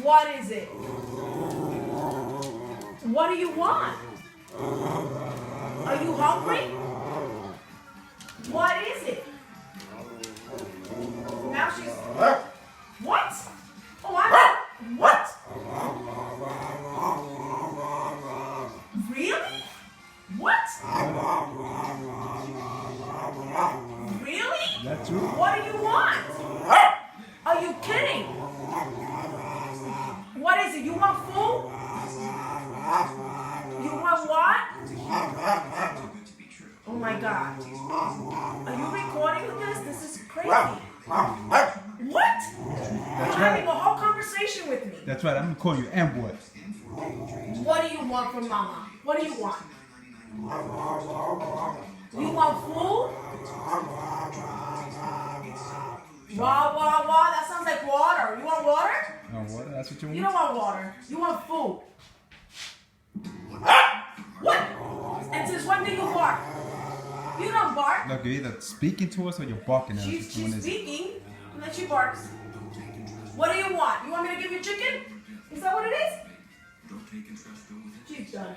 What is it? What do you want? Are you hungry? What is it? Now she's... What? Oh, what? Really? What? Really? That's true. What do you want? Are you kidding? What is it? You want food? You want what? Oh my God. Are you recording this? This is crazy. What? You're having a whole conversation with me. That's right. I'm gonna call you M-boy. What do you want from Mama? What do you want? You want food? Wah, wah, wah. That sounds like water. You want water? No water? That's what you want? You don't want water. You want food. What? And since when do you bark? You don't bark. Look, you're either speaking to us or you're barking at us. She's speaking, and then she barks. What do you want? You want me to give you chicken? Is that what it is? She's done.